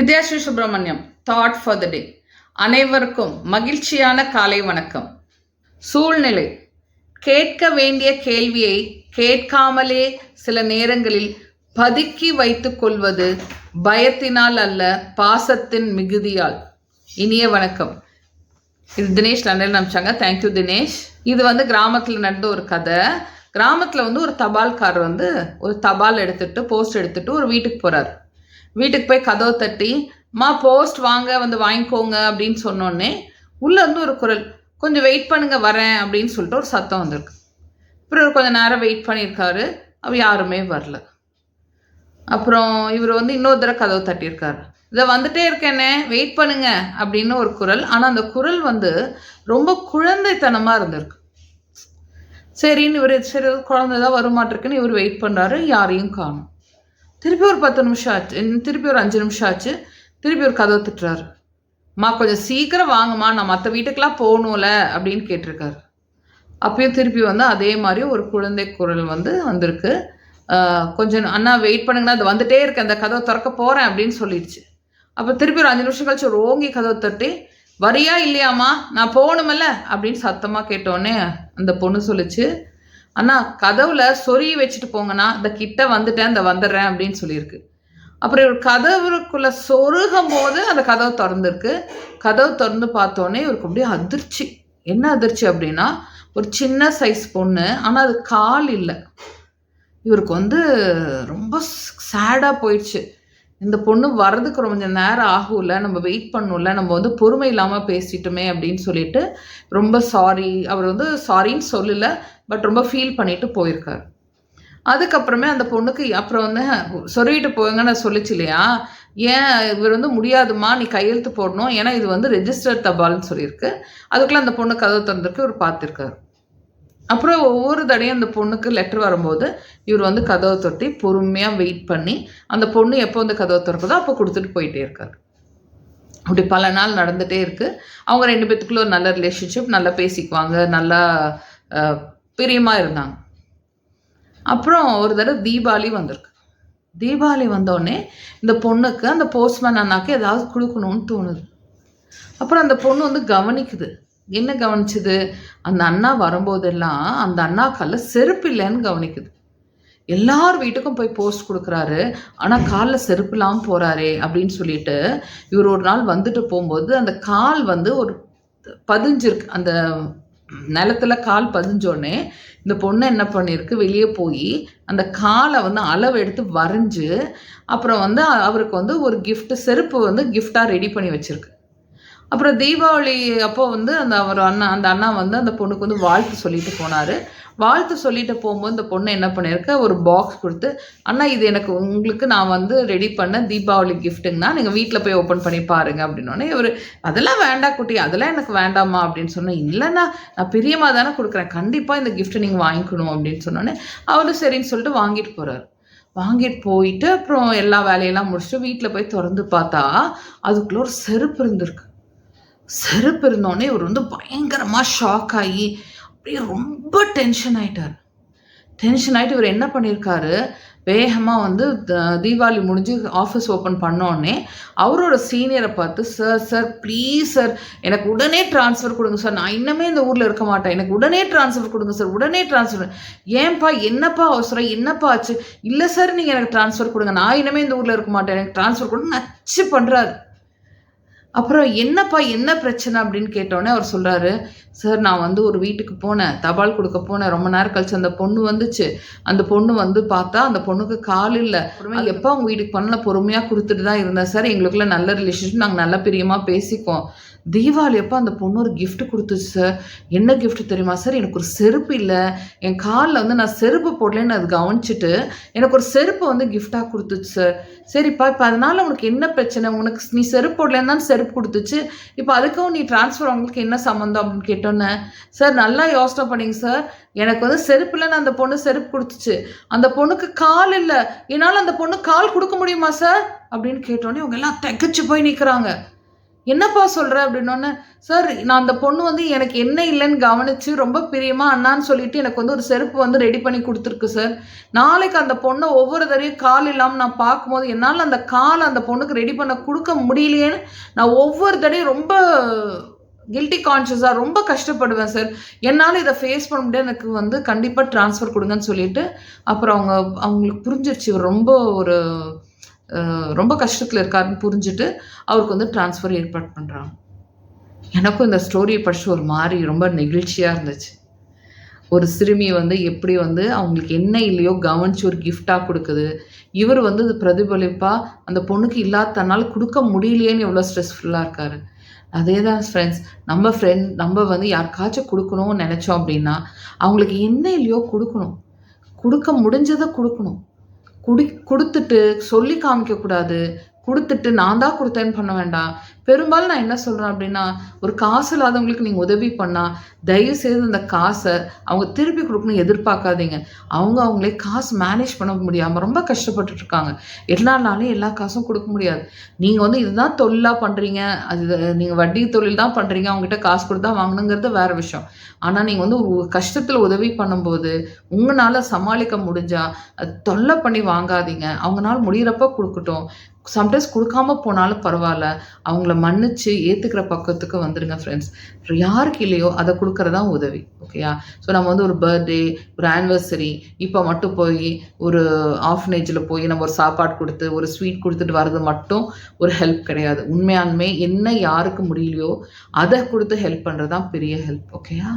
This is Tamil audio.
Vidyasri Subramaniam thought for the day. அனைவருக்கும் மகிழ்ச்சியான காலை வணக்கம். சூழ்நிலை கேட்க வேண்டிய கேள்வியை கேட்காமலே சில நேரங்களில் பதுக்கி வைத்துக் கொள்வது பயத்தினால் அல்ல, பாசத்தின் மிகுதியால். இனிய வணக்கம். இது தினேஷ் லண்டன் அனுப்பிச்சாங்க. தேங்க்யூ தினேஷ். இது கிராமத்தில் நடந்த ஒரு கதை. கிராமத்தில் ஒரு தபால்காரர் ஒரு தபால் எடுத்துட்டு போஸ்ட் எடுத்துட்டு ஒரு வீட்டுக்கு போகிறார். வீட்டுக்கு போய் கதவை தட்டி, போஸ்ட் வாங்க வாங்கிக்கோங்க அப்படின்னு சொன்னோடனே உள்ளேருந்து ஒரு குரல், கொஞ்சம் வெயிட் பண்ணுங்க வரேன் அப்படின்னு சொல்லிட்டு ஒரு சத்தம் வந்திருக்கு. அப்புறம் கொஞ்சம் நேரம் வெயிட் பண்ணியிருக்காரு. யாருமே வரல. அப்புறம் இவர் இன்னொரு தடவை கதவை தட்டியிருக்காரு. இதை வந்துட்டே இருக்கேனே வெயிட் பண்ணுங்க அப்படின்னு ஒரு குரல். ஆனால் அந்த குரல் ரொம்ப குழந்தைத்தனமாக இருந்திருக்கு. சரின்னு இவர் சரி குழந்தைதான் வருமாட்டிருக்குன்னு இவர் வெயிட் பண்ணுறாரு. யாரையும் காணும். திருப்பி ஒரு 10 நிமிஷம் ஆச்சு, திருப்பி ஒரு 5 நிமிஷம் ஆச்சு. திருப்பி ஒரு கதவை திட்டுறாரு. கொஞ்சம் சீக்கிரம் வாங்கம்மா, நான் மற்ற வீட்டுக்கெல்லாம் போகணும்ல அப்படின்னு கேட்டிருக்காரு. அப்பயும் திருப்பி அதே மாதிரி ஒரு குழந்தை குரல் வந்திருக்கு. கொஞ்சம் அண்ணா வெயிட் பண்ணுங்கன்னா, அது வந்துட்டே இருக்கு, அந்த கதவை திறக்க போகிறேன் அப்படின்னு சொல்லிடுச்சு. அப்போ திருப்பி ஒரு 5 நிமிஷம் கழிச்சு ஒரு ஓங்கி கதவை தட்டி, வரியா இல்லையாம்மா, நான் போகணுமில்ல அப்படின்னு சத்தமாக கேட்டோடனே அந்த பொண்ணு சொல்லிச்சு, அண்ணா கதவுல சொருகி வச்சுட்டு போங்கண்ணா, இந்த கிட்ட வந்துட்டேன், இந்த வந்துடுறேன் அப்படின்னு சொல்லியிருக்கு. அப்புறம் இவர் கதவுக்குள்ள சொருகும் போது அந்த கதவு திறந்துருக்கு. கதவு திறந்து பார்த்தோன்னே இவருக்கு அப்படியே அதிர்ச்சி. என்ன அதிர்ச்சி அப்படின்னா, ஒரு சின்ன சைஸ் பொண்ணு, ஆனால் அது கால் இல்லை. இவருக்கு ரொம்ப சேடாக போயிடுச்சு. இந்த பொண்ணு வர்றதுக்கு கொஞ்சம் நேரம் ஆகும்ல, நம்ம வெயிட் பண்ணணும்ல, நம்ம பொறுமை இல்லாமல் பேசிட்டோமே அப்படின்னு சொல்லிட்டு ரொம்ப சாரி. அவர் சாரின்னு சொல்லலை, பட் ரொம்ப ஃபீல் பண்ணிட்டு போயிருக்காரு. அதுக்கப்புறமே அந்த பொண்ணுக்கு அப்புறம் சொல்லிட்டு போங்கன்னு சொல்லிச்சு இல்லையா, ஏன் இவர் முடியாதுமா, நீ கையெழுத்து போடணும், ஏன்னா இது ரெஜிஸ்டர் தபால்னு சொல்லியிருக்கு. அதுக்குள்ளே அந்த பொண்ணு கதவு திறந்திருக்கு. இவர் பார்த்துருக்காரு. அப்புறம் ஒவ்வொரு தடையும் அந்த பொண்ணுக்கு லெட்டர் வரும்போது இவர் கதவை தொட்டி பொறுமையாக வெயிட் பண்ணி அந்த பொண்ணு எப்போ கதவை திறக்குதோ அப்போ கொடுத்துட்டு போயிட்டே இருக்காரு. அப்படி பல நாள் நடந்துகிட்டே இருக்குது. அவங்க 2 பேத்துக்குள்ள ஒரு நல்ல ரிலேஷன்ஷிப், நல்லா பேசிக்குவாங்க, நல்லா பிரியமாக இருந்தாங்க. அப்புறம் ஒரு தடவை தீபாவளி வந்திருக்கு. தீபாவளி வந்தோடனே இந்த பொண்ணுக்கு அந்த போஸ்ட்மேன் அண்ணாக்கு ஏதாவது கொடுக்கணும்னு தோணுது. அப்புறம் அந்த பொண்ணு கவனிக்குது. என்ன கவனிச்சுது, அந்த அண்ணா வரும்போதெல்லாம் அந்த அண்ணா காலில் செருப்பு இல்லைன்னு கவனிக்குது. எல்லார் வீட்டுக்கும் போய் போஸ்ட் கொடுக்குறாரு, ஆனால் காலில் செருப்பு இல்லாமல் போகிறாரே அப்படின்னு சொல்லிட்டு இவர் ஒரு நாள் வந்துட்டு போகும்போது அந்த கால் ஒரு பதிஞ்சிருக்கு. அந்த நிலத்துல கால் பதிஞ்சோடனே இந்த பொண்ணு என்ன பண்ணியிருக்கு, வெளியே போய் அந்த காலை அளவு எடுத்து வரைஞ்சி அப்புறம் அவருக்கு ஒரு கிஃப்ட், செருப்பு கிஃப்டாக ரெடி பண்ணி வச்சுருக்கு. அப்புறம் தீபாவளி அப்போ அந்த அந்த அண்ணா அந்த பொண்ணுக்கு வாழ்த்து சொல்லிட்டு போனார். வாழ்த்து சொல்லிட்டு போகும்போது இந்த பொண்ணு என்ன பண்ணியிருக்க, ஒரு பாக்ஸ் கொடுத்து, அண்ணா இது எனக்கு உங்களுக்கு நான் ரெடி பண்ண தீபாவளி கிஃப்ட்டுங்கண்ணா, நீங்கள் வீட்டில் போய் ஓப்பன் பண்ணி பாருங்கள் அப்படின்னோடனே இவர், அதெல்லாம் வேண்டாம் குட்டி, அதெல்லாம் எனக்கு வேண்டாமா அப்படின்னு சொன்னேன். இல்லைண்ணா, நான் பிரியமாக தானே கொடுக்குறேன், கண்டிப்பாக இந்த கிஃப்ட்டை நீங்கள் வாங்கிக்கணும் அப்படின்னு சொன்னோன்னே அவரும் சரின்னு சொல்லிட்டு வாங்கிட்டு போகிறார். வாங்கிட்டு போயிட்டு அப்புறம் எல்லா வேலையெல்லாம் முடிச்சுட்டு வீட்டில் போய் திறந்து பார்த்தா அதுக்குள்ளே ஒரு செருப்பு இருந்திருக்கு. செருப்பு இருந்தோடனே இவர் பயங்கரமாக ஷாக் ஆகி அப்படியே ரொம்ப டென்ஷன் ஆகிட்டார். டென்ஷன் ஆகிட்டு இவர் என்ன பண்ணியிருக்காரு, வேகமாக தீபாவளி முடிஞ்சு ஆஃபீஸ் ஓப்பன் பண்ணோடனே அவரோட சீனியரை பார்த்து, சார் ப்ளீஸ் சார், எனக்கு உடனே ட்ரான்ஸ்ஃபர் கொடுங்க சார், நான் இன்னமே இந்த ஊரில் இருக்க மாட்டேன், எனக்கு உடனே ட்ரான்ஸ்ஃபர் கொடுங்க சார், உடனே ட்ரான்ஸ்ஃபர். ஏன்பா என்னப்பா அவசரம், என்னப்பா ஆச்சு? இல்லை சார் நீங்கள் எனக்கு ட்ரான்ஸ்ஃபர் கொடுங்க, நான் இன்னமே இந்த ஊரில் இருக்க மாட்டேன், எனக்கு ட்ரான்ஸ்ஃபர் கொடுங்க நச்சு பண்ணுறாரு. அப்புறம் என்னப்பா என்ன பிரச்சனை அப்படின்னு கேட்டோடனே அவர் சொல்கிறாரு, சார் நான் ஒரு வீட்டுக்கு போனேன், தபால் கொடுக்க போனேன், ரொம்ப நேரம் கழிச்சு அந்த பொண்ணு வந்துச்சு. அந்த பொண்ணு பார்த்தா அந்த பொண்ணுக்கு கால் இல்லை. அப்புறமே எப்போ அவங்க வீட்டுக்கு பண்ணல பொறுமையாக கொடுத்துட்டு தான் இருந்தேன் சார், எங்களுக்குள்ள நல்ல ரிலேஷன்ஷிப், நாங்கள் நல்ல பிரியமாக பேசிக்குவோம். தீபாவளி அப்போ அந்த பொண்ணு ஒரு கிஃப்ட் கொடுத்துச்சு சார். என்ன கிஃப்ட் தெரியுமா சார், எனக்கு ஒரு செருப்பு இல்லை, என் காலில் நான் செருப்பு போடலன்னு அது கவனிச்சுட்டு எனக்கு ஒரு செருப்பு கிஃப்டாக கொடுத்துச்சு சார். சரிப்பா, இப்போ அதனால் உனக்கு என்ன பிரச்சனை, உனக்கு நீ செருப்பு போடலன்னு தான் செருப்பு கொடுத்துச்சு, இப்போ அதுக்கும் நீ ட்ரான்ஸ்ஃபர் அவங்களுக்கு என்ன சம்மந்தம் அப்படின்னு கேட்டோன்னே, சார் நல்லா யோசனை பண்ணிங்க சார், எனக்கு செருப்பு இல்லைன்னு அந்த பொண்ணு செருப்பு கொடுத்துச்சு, அந்த பொண்ணுக்கு கால் இல்லை, என்னால் அந்த பொண்ணு கால் கொடுக்க முடியுமா சார் அப்படின்னு கேட்டோன்னே இவங்க எல்லாம் திகைச்சு போய் நிற்கிறாங்க. என்னப்பா சொல்ற அப்படின்னோடனே, சார் நான் அந்த பொண்ணு வந்து எனக்கு என்ன இல்லைன்னு கவனிச்சு ரொம்ப பிரியமா அண்ணான்னு சொல்லிட்டு எனக்கு வந்து ஒரு செருப்பு வந்து ரெடி பண்ணி கொடுத்துருக்கு சார். நாளைக்கு அந்த பொண்ணை ஒவ்வொரு தடவையும் கால் இல்லாம நான் பார்க்கும்போது என்னால அந்த கால் அந்த பொண்ணுக்கு ரெடி பண்ண குடுக்க முடியலையேன்னு நான் ஒவ்வொரு தடவையும் ரொம்ப கில்ட்டி கான்ஷியஸா ரொம்ப கஷ்டப்படுவேன் சார். என்னால இத ஃபேஸ் பண்ண முடியாது. எனக்கு வந்து கண்டிப்பா ட்ரான்ஸ்ஃபர் குடுங்கன்னு சொல்லிட்டு, அப்புறம் அவங்களுக்கு புரிஞ்சிருச்சு. இவர் ரொம்ப கஷ்டத்துல இருக்காருன்னு புரிஞ்சுட்டு, அவருக்கு வந்து ட்ரான்ஸ்ஃபர் ஏற்பாடு பண்றாங்க. எனக்கும் இந்த ஸ்டோரிய படிச்சு ஒரு மாரி ரொம்ப நெகிழ்ச்சியா இருந்துச்சு. ஒரு சிறுமி வந்து எப்படி வந்து அவங்களுக்கு என்ன இல்லையோ கவனிச்சு ஒரு கிஃப்ட்டா குடுக்குது. இவர் வந்து அது பிரதிபலிப்பா அந்த பொண்ணுக்கு இல்லாத தன்னால குடுக்க முடியலையேன்னு எவ்வளோ ஸ்ட்ரெஸ்ஃபுல்லா இருக்காரு. அதே தான் ஃப்ரெண்ட்ஸ். நம்ம வந்து யாருக்காச்சும் குடுக்கணும்னு நெனைச்சோம் அப்படின்னா, அவங்களுக்கு என்ன இல்லையோ குடுக்கணும். குடுக்க முடிஞ்சத குடுக்கணும். குடுத்துட்டு சொல்லி காமிக்கக்கூடாது. குடுத்துட்டு நான் தான் குடுத்தேன்னு பண்ண வேண்டாம். பெரும்பாலும் நான் என்ன சொல்றேன் அப்டின்னா, ஒரு காசு இல்லாதவங்களுக்கு நீங்க உதவி பண்ணா, தயவு செய்து அந்த காச அவங்க திருப்பி குடுக்கணும்னு எதிர்பார்க்காதீங்க. அவங்களே காசு மேனேஜ் பண்ண முடியாம ரொம்ப கஷ்டப்பட்டுட்டு இருக்காங்க. எல்லார்னாலயும் எல்லா காசும் குடுக்க முடியாது. நீங்க வந்து இதுதான் தொழிலா பண்றீங்க. நீங்க வட்டி தொழில் தான் பண்றீங்க. அவங்ககிட்ட காசு குடுத்து தான் வாங்கணுங்கிறது வேற விஷயம். ஆனா நீங்க வந்து ஒரு கஷ்டத்துல உதவி பண்ணும்போது, உங்கனால சமாளிக்க முடிஞ்சா, தொல்ல பண்ணி வாங்காதீங்க. அவங்கனால முடியறப்ப குடுக்கட்டும். சம்டைம்ஸ் குடுக்காம போனாலும் பரவால்ல. அவங்கள மன்னிச்சு ஏத்துக்கிற பக்கத்துக்கு வந்துருங்க ஃப்ரெண்ட்ஸ். யாருக்கு இல்லையோ அத குடுக்கறது தான் உதவி. ஓகேயா? ஸோ நம்ம வந்து ஒரு பர்த்டே, ஒரு ஆனிவர்சரி இப்ப மட்டும் போயி ஒரு ஆர்ஃபனேஜ்ல போய் நம்ம ஒரு சாப்பாடு குடுத்து, ஒரு ஸ்வீட் குடுத்துட்டு வர்றது மட்டும் ஒரு ஹெல்ப் கிடையாது. உண்மையாலுமே என்ன யாருக்கு முடியலையோ அத குடுத்து ஹெல்ப் பண்றது தான் பெரிய ஹெல்ப். ஓகேயா?